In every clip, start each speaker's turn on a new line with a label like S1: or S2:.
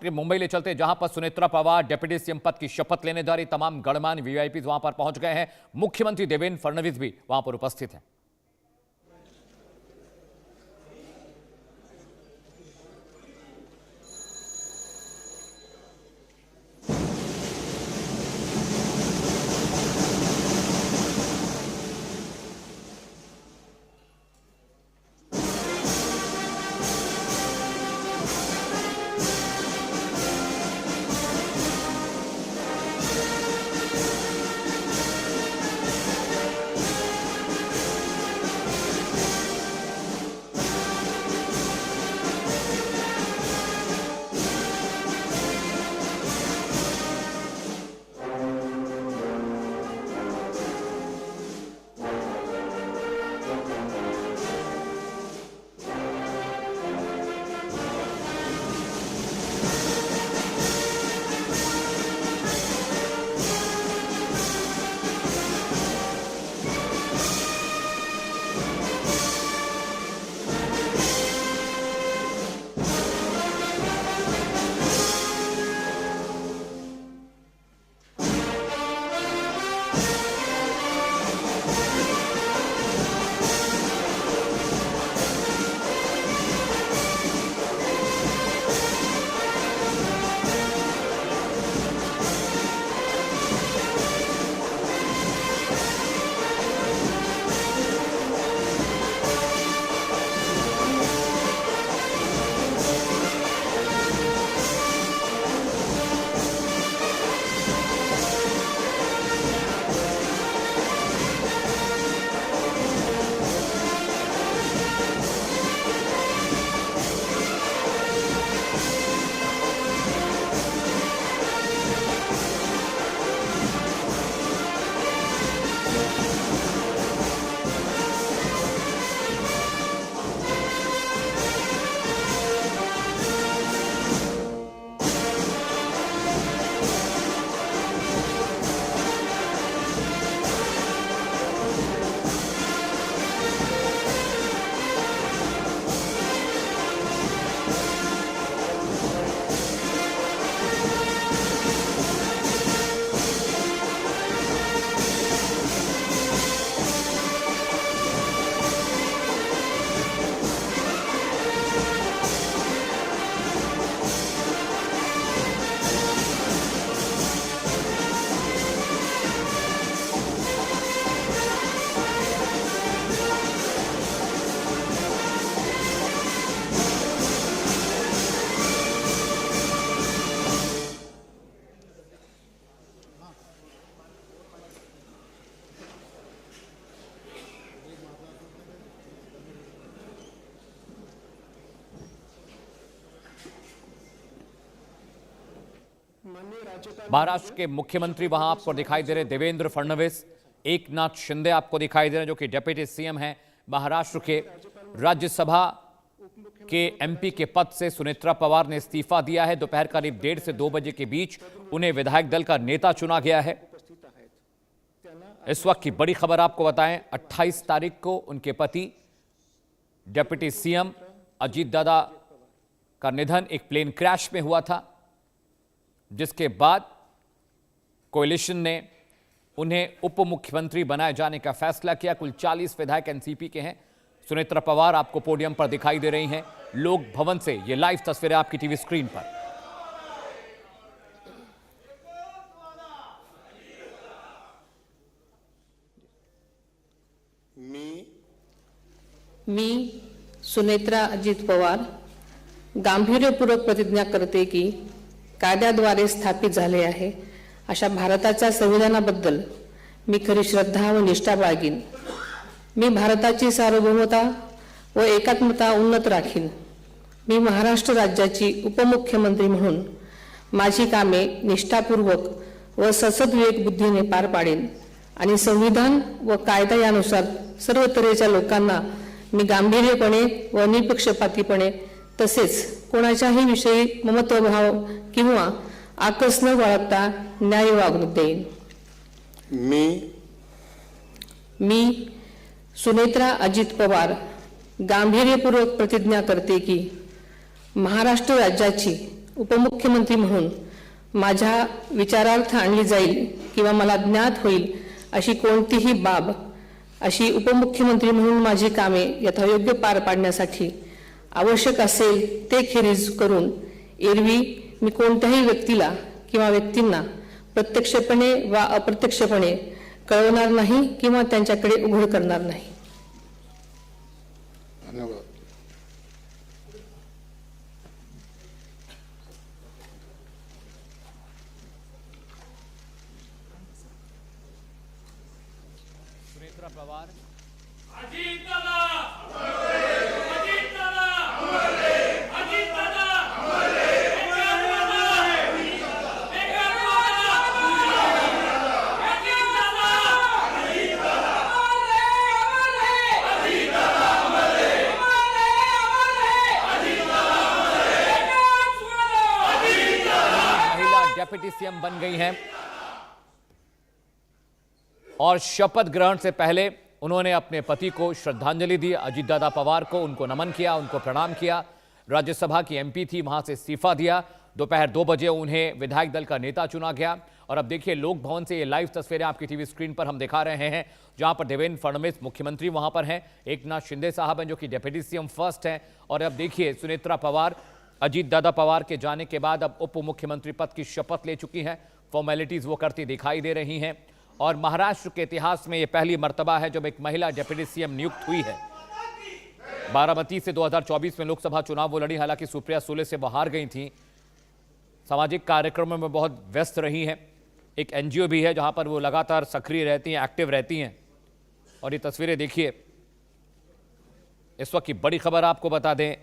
S1: महाराष्ट्र के मुंबई ले चलते, जहां पर सुनेत्रा पवार डिप्टी सीएम पद की शपथ लेने जा रही तमाम गणमान्य वीआईपी वहां पर पहुंच गए हैं। मुख्यमंत्री देवेंद्र फडणवीस भी वहां पर उपस्थित हैं। महाराष्ट्र के मुख्यमंत्री वहां आपको दिखाई दे रहे देवेंद्र फडणवीस, एकनाथ शिंदे आपको दिखाई दे रहे जो कि डिप्टी सीएम हैं। महाराष्ट्र के राज्यसभा के एमपी के पद से सुनेत्रा पवार ने इस्तीफा दिया है। दोपहर करीब 1:30 से 2 बजे के बीच उन्हें विधायक दल का नेता चुना गया है। इस वक्त की बड़ी खबर आपको बताएं, 28 तारीख को उनके पति डिप्टी सीएम अजीत दादा का निधन एक प्लेन क्रैश में हुआ था, जिसके बाद कोalition ने उन्हें उप मुख्यमंत्री बनाए जाने का फैसला किया। कुल 40 विधायक एनसीपी के हैं। सुनेत्रा पवार आपको पोडियम पर दिखाई दे रही हैं। लोक भवन से ये लाइव तस्वीरें आपकी टीवी स्क्रीन पर।
S2: मी सुनेत्रा अजित पवार गांभीर्यपूर्वक प्रतिज्ञा करते की कायद्याद्वारे स्थापित झाले आहे अशा भारताच्या संविधानाबद्दल मी खरी श्रद्धा व निष्ठा बाळगीन। मी भारताची सार्वभौमता व एकात्मता उन्नत राखीन। मी महाराष्ट्र राज्याची उपमुख्यमंत्री म्हणून माझी कामे निष्ठापूर्वक व ससद्विवेक बुद्धीने पार पाडेन आणि संविधान व कायदा यानुसार सर्व तऱ्हेच्या लोकांना मी गांभीर्यपणे व निपक्षपातीपणे तसेच कोणाच्याही विषयी ममत्वभाव किंवा आकस न बाळगता न्याय वागणूक देईन। मी सुनेत्रा अजित पवार गांभीर्यपूर्वक प्रतिज्ञा करते की महाराष्ट्र राज्याची उपमुख्यमंत्री म्हणून माझ्या विचारार्थ आणली जाईल किंवा मला ज्ञात होईल अशी कोणतीही बाब, अशी उपमुख्यमंत्री म्हणून माझी कामे यथायोग्य पार पाडण्यासाठी आवश्यक असेल ते खेरीज करून एरवी मी कोणत्याही व्यक्तीला किंवा व्यक्तींना प्रत्यक्षपणे वा अप्रत्यक्षपणे कळवणार नाही किंवा त्यांच्याकडे उघड करणार नाही.
S3: धन्यवाद.
S1: सुनेत्रा पवार. डेप्यूटी सीएम बन गई हैं और शपथ ग्रहण से पहले उन्होंने अपने पति को श्रद्धांजलि दी. अजीत दादा पवार को उनको नमन किया, उनको प्रणाम किया. राज्यसभा की एमपी थी, वहां से इस्तीफा दिया. दोपहर 2 बजे उन्हें विधायक दल का नेता चुना गया. और अब देखिए लोक भवन से ये लाइव तस्वीरें आपकी टीवी स्क्रीन पर हम दिखा रहे हैं, जहां पर देवेंद्र फडणवीस मुख्यमंत्री वहां पर हैं, एकनाथ शिंदे साहब हैं जो कि डेप्यूटी सीएम फर्स्ट हैं. और अब देखिए सुनेत्रा पवार अजीत दादा पवार के जाने के बाद अब उप मुख्यमंत्री पद की शपथ ले चुकी हैं. फॉर्मेलिटीज वो करती दिखाई दे रही हैं. और महाराष्ट्र के इतिहास में यह पहली मर्तबा है जब एक महिला डेप्यूटी सीएम नियुक्त हुई है. बारामती से 2024 में लोकसभा चुनाव वो लड़ी, हालांकि सुप्रिया सुले से वो हार गई थी. सामाजिक कार्यक्रमों में बहुत व्यस्त रही हैं. एक एनजीओ भी है जहां पर वो लगातार सक्रिय रहती हैं, एक्टिव रहती हैं. और ये तस्वीरें देखिए. इस वक्त की बड़ी खबर आपको बता दें,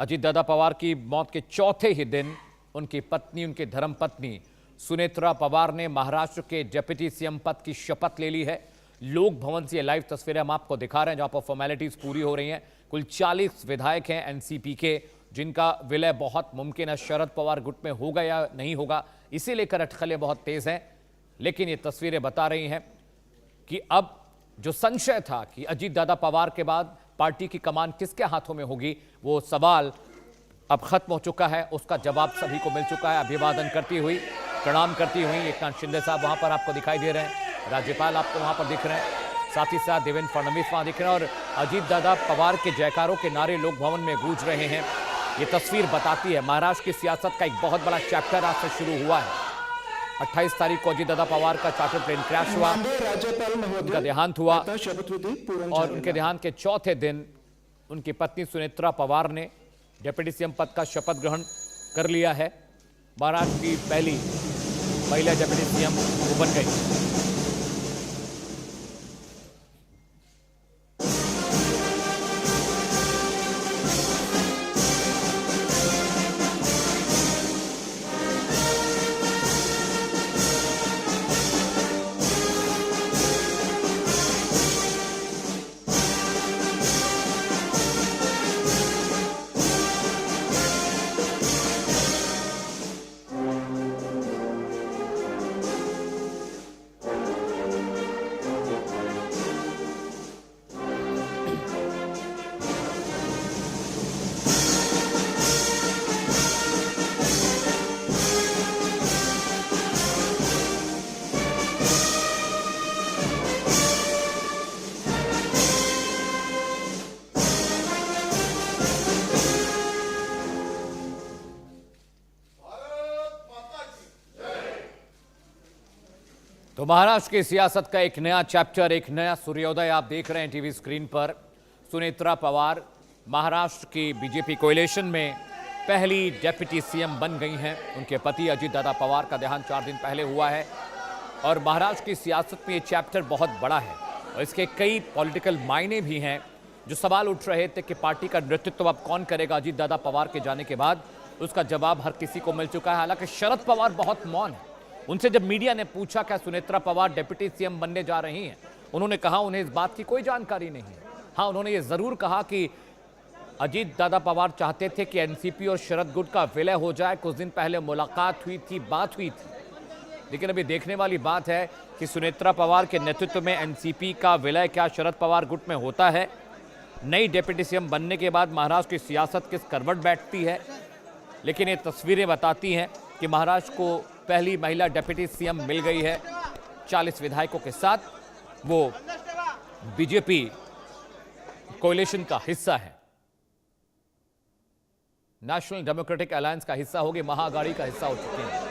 S1: अजीत दादा पवार की मौत के चौथे ही दिन उनकी पत्नी, उनकी धर्मपत्नी सुनेत्रा पवार ने महाराष्ट्र के डिप्टी सीएम पद की शपथ ले ली है. लोक भवन से लाइव तस्वीरें हम आपको दिखा रहे हैं जहां पर फॉर्मेलिटीज पूरी हो रही हैं. कुल 40 विधायक हैं एनसीपी के, जिनका विलय बहुत मुमकिन है शरद पवार गुट में होगा या नहीं होगा, इसे लेकर अटकलें बहुत तेज हैं. लेकिन ये तस्वीरें बता रही हैं कि अब जो संशय था कि अजीत दादा पवार के बाद पार्टी की कमान किसके हाथों में होगी, वो सवाल अब खत्म हो चुका है. उसका जवाब सभी को मिल चुका है. अभिवादन करती हुई, प्रणाम करती हुई एकनाथ शिंदे साहब वहां पर आपको दिखाई दे रहे हैं, राज्यपाल आपको वहां पर दिख रहे हैं, साथ ही साथ देवेंद्र फडणवीस वहां दिख रहे हैं. और अजीत दादा पवार के जयकारों के नारे लोक भवन में गूंज रहे हैं. ये तस्वीर बताती है महाराष्ट्र की सियासत का एक बहुत बड़ा चैप्टर आज से शुरू हुआ है. 28 तारीख को अजीत दादा पवार का चार्टर प्लेन क्रैश हुआ, उनका देहांत हुआ. और उनके देहांत के चौथे दिन उनकी पत्नी सुनेत्रा पवार ने डिप्टी सीएम पद का शपथ ग्रहण कर लिया है. महाराष्ट्र की पहली महिला डिप्टी सीएम वो बन गई. तो महाराष्ट्र की सियासत का एक नया चैप्टर, एक नया सूर्योदय आप देख रहे हैं टीवी स्क्रीन पर. सुनेत्रा पवार महाराष्ट्र की बीजेपी कोएलिशन में पहली डिप्टी सीएम बन गई हैं. उनके पति अजीत दादा पवार का देहांत 4 दिन पहले हुआ है. और महाराष्ट्र की सियासत में ये चैप्टर बहुत बड़ा है और इसके कई पॉलिटिकल मायने भी हैं. जो सवाल उठ रहे थे कि पार्टी का नेतृत्व अब कौन करेगा अजीत दादा पवार के जाने के बाद, उसका जवाब हर किसी को मिल चुका है. हालांकि शरद पवार बहुत मौन है. उनसे जब मीडिया ने पूछा क्या सुनेत्रा पवार डिप्टी सीएम बनने जा रही हैं, उन्होंने कहा उन्हें इस बात की कोई जानकारी नहीं है. हाँ, उन्होंने ये जरूर कहा कि अजीत दादा पवार चाहते थे कि एनसीपी और शरद गुट का विलय हो जाए. कुछ दिन पहले मुलाकात हुई थी, बात हुई थी. लेकिन अभी देखने वाली बात है कि सुनेत्रा पवार के नेतृत्व में एनसीपी का विलय क्या शरद पवार गुट में होता है. नई डिप्टी सीएम बनने के बाद महाराष्ट्र की सियासत किस करवट बैठती है. लेकिन ये तस्वीरें बताती हैं कि महाराष्ट्र को पहली महिला डिप्टी सीएम मिल गई है 40 विधायकों के साथ। वो बीजेपी कोalition का हिस्सा है, नेशनल डेमोक्रेटिक अलायंस का हिस्सा होगी, महाआघाड़ी का हिस्सा हो चुकी है।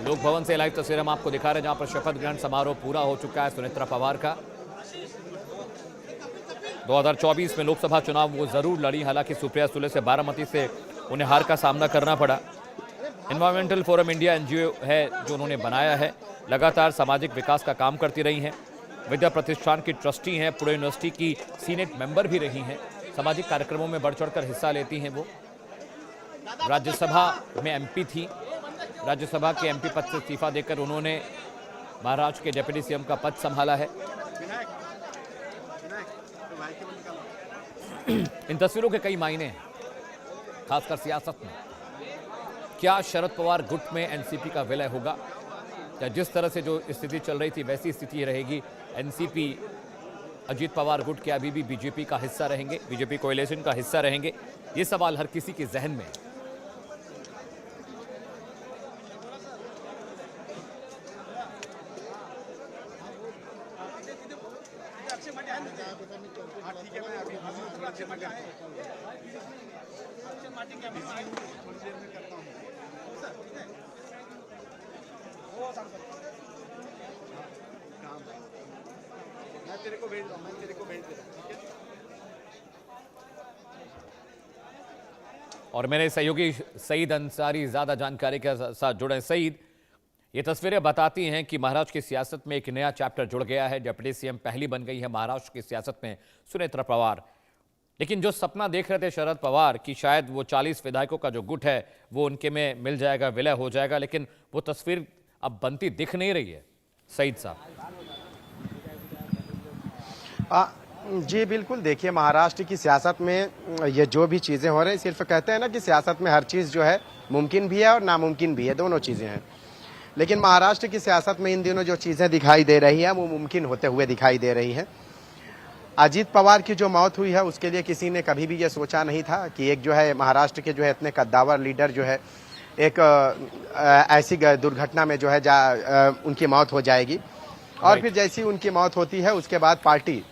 S1: लोक भवन से लाइव तस्वीर हम आपको दिखा रहे हैं, जहां पर शपथ ग्रहण समारोह पूरा हो चुका है सुनेत्रा पवार का। 2024 में लोकसभा चुनाव वो जरूर लड़ी, हालांकि सुप्रिया सुले से बारामती से उन्हें हार का सामना करना पड़ा। एनवायरमेंटल फोरम इंडिया एनजीओ है जो उन्होंने बनाया है, लगातार सामाजिक विकास का काम करती रही हैं। विद्या प्रतिष्ठान की ट्रस्टी हैं, पुणे यूनिवर्सिटी की सीनेट मेंबर भी रही हैं, सामाजिक कार्यक्रमों में बढ़ चढ़कर हिस्सा लेती हैं। वो राज्यसभा में एमपी थी, राज्यसभा के एमपी पद से इस्तीफा देकर उन्होंने महाराष्ट्र के डिप्टी सीएम का पद संभाला है। इन तस्वीरों के कई मायने हैं, खासकर सियासत में। क्या शरद पवार गुट में एनसीपी का विलय होगा, या जिस तरह से जो स्थिति चल रही थी वैसी स्थिति रहेगी? एनसीपी अजीत पवार गुट के अभी भी बीजेपी का हिस्सा रहेंगे, बीजेपी कोalition का हिस्सा रहेंगे? ये सवाल हर किसी के जहन में है।
S3: मैं तेरे को भेज रहा हूँ।
S1: और मेरे सहयोगी सईद अंसारी ज्यादा जानकारी के साथ जुड़े। सईद, ये तस्वीरें बताती हैं कि महाराष्ट्र की सियासत में एक नया चैप्टर जुड़ गया है। डिप्टी सीएम पहली बन गई है महाराष्ट्र की सियासत में सुनेत्रा पवार। लेकिन जो सपना देख रहे थे शरद पवार कि शायद वो 40 विधायकों का जो गुट है वो उनके में मिल जाएगा, विलय हो जाएगा, लेकिन वो तस्वीर अब बनती दिख नहीं रही है। सईद साहब।
S3: जी बिल्कुल, देखिए महाराष्ट्र की सियासत में ये जो भी चीज़ें हो रही हैं, सिर्फ कहते हैं ना कि सियासत में हर चीज़ जो है मुमकिन भी है और नामुमकिन भी है, दोनों चीज़ें हैं। लेकिन महाराष्ट्र की सियासत में इन दिनों जो चीज़ें दिखाई दे रही हैं वो मुमकिन होते हुए दिखाई दे रही हैं। अजीत पवार की जो मौत हुई है उसके लिए किसी ने कभी भी ये सोचा नहीं था कि एक जो है महाराष्ट्र के जो है इतने कद्दावर लीडर जो है एक ऐसी दुर्घटना में जो है उनकी मौत हो जाएगी। और फिर जैसी उनकी मौत होती है उसके बाद पार्टी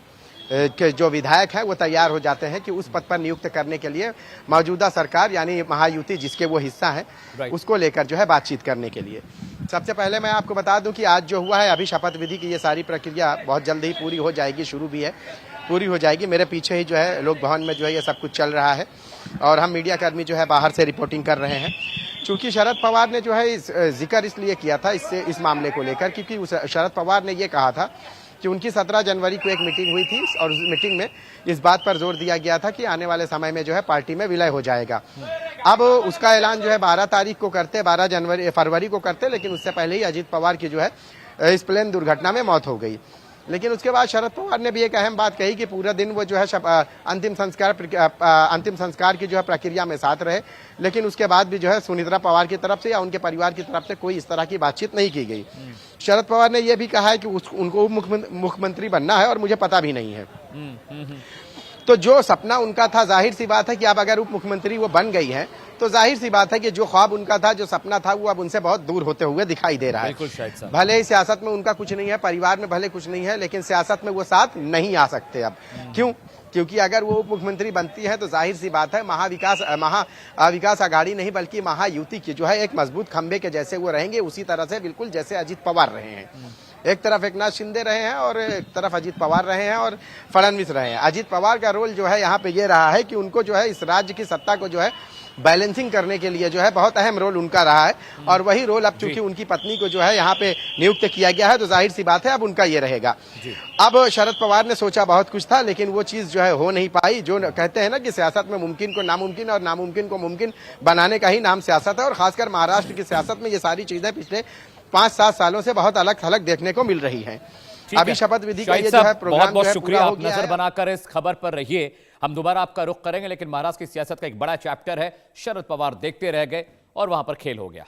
S3: के जो विधायक हैं वो तैयार हो जाते हैं कि उस पद पर नियुक्त करने के लिए मौजूदा सरकार यानी महायुति जिसके वो हिस्सा है उसको लेकर जो है बातचीत करने के लिए। सबसे पहले मैं आपको बता दूं कि आज जो हुआ है अभी शपथ विधि की ये सारी प्रक्रिया बहुत जल्द ही पूरी हो जाएगी, शुरू भी है, पूरी हो जाएगी। मेरे पीछे ही जो है लोक भवन में जो है ये सब कुछ चल रहा है और हम मीडिया कर्मी जो है बाहर से रिपोर्टिंग कर रहे हैं। चूंकि शरद पवार ने जो है जिक्र इसलिए किया था इस मामले को लेकर क्योंकि शरद पवार ने ये कहा था कि उनकी 17 जनवरी को एक मीटिंग हुई थी और उस मीटिंग में इस बात पर जोर दिया गया था कि आने वाले समय में जो है पार्टी में विलय हो जाएगा। अब उसका ऐलान जो है 12 तारीख को करते, 12 फरवरी को करते, लेकिन उससे पहले ही अजीत पवार की जो है इस प्लेन दुर्घटना में मौत हो गई। लेकिन उसके बाद शरद पवार ने भी एक अहम बात कही कि पूरा दिन वो जो है अंतिम संस्कार की जो है प्रक्रिया में साथ रहे, लेकिन उसके बाद भी जो है सुनेत्रा पवार की तरफ से या उनके परिवार की तरफ से कोई इस तरह की बातचीत नहीं की गई। शरद पवार ने यह भी कहा है कि उनको मुख्यमंत्री बनना है और मुझे पता भी नहीं है। तो जो सपना उनका था, जाहिर सी बात है कि अब अगर उप मुख्यमंत्री वो बन गई है तो जाहिर सी बात है कि जो ख्वाब उनका था, जो सपना था, वो अब उनसे बहुत दूर होते हुए दिखाई दे रहा है। भले ही सियासत में उनका कुछ नहीं है, परिवार में भले कुछ नहीं है, लेकिन सियासत में वो साथ नहीं आ सकते अब। क्यों? क्योंकि अगर वो उप मुख्यमंत्री बनती है तो जाहिर सी बात है महाविकास आघाड़ी नहीं बल्कि महायुति की जो है एक मजबूत खंबे के जैसे वो रहेंगे, उसी तरह से बिल्कुल जैसे अजीत पवार रहे हैं। एक तरफ एकनाथ शिंदे रहे हैं और एक तरफ अजीत पवार रहे हैं और फडणवीस रहे हैं। अजीत पवार का रोल जो है यहाँ पे ये रहा है कि उनको जो है इस राज्य की सत्ता को जो है बैलेंसिंग करने के लिए जो है बहुत अहम रोल उनका रहा है और वही रोल अब चूंकि उनकी पत्नी को जो है यहाँ पे नियुक्त किया गया है तो जाहिर सी बात है अब उनका ये रहेगा। अब शरद पवार ने सोचा बहुत कुछ था लेकिन वो चीज जो है हो नहीं पाई। जो कहते हैं ना कि सियासत में मुमकिन को नामुमकिन और नामुमकिन को मुमकिन बनाने का ही नाम सियासत है और खासकर महाराष्ट्र की सियासत में ये सारी चीजें पिछले 5-7 सालों से बहुत अलग थलग देखने को मिल रही हैं। अभी शपथ विधि का ये जो है प्रोग्राम
S1: बहुत शुक्रिया, आप नजर बनाकर इस खबर पर रहिए। हम दोबारा आपका रुख करेंगे, लेकिन महाराष्ट्र की सियासत का एक बड़ा चैप्टर है, शरद पवार देखते रह गए और वहां पर खेल हो गया।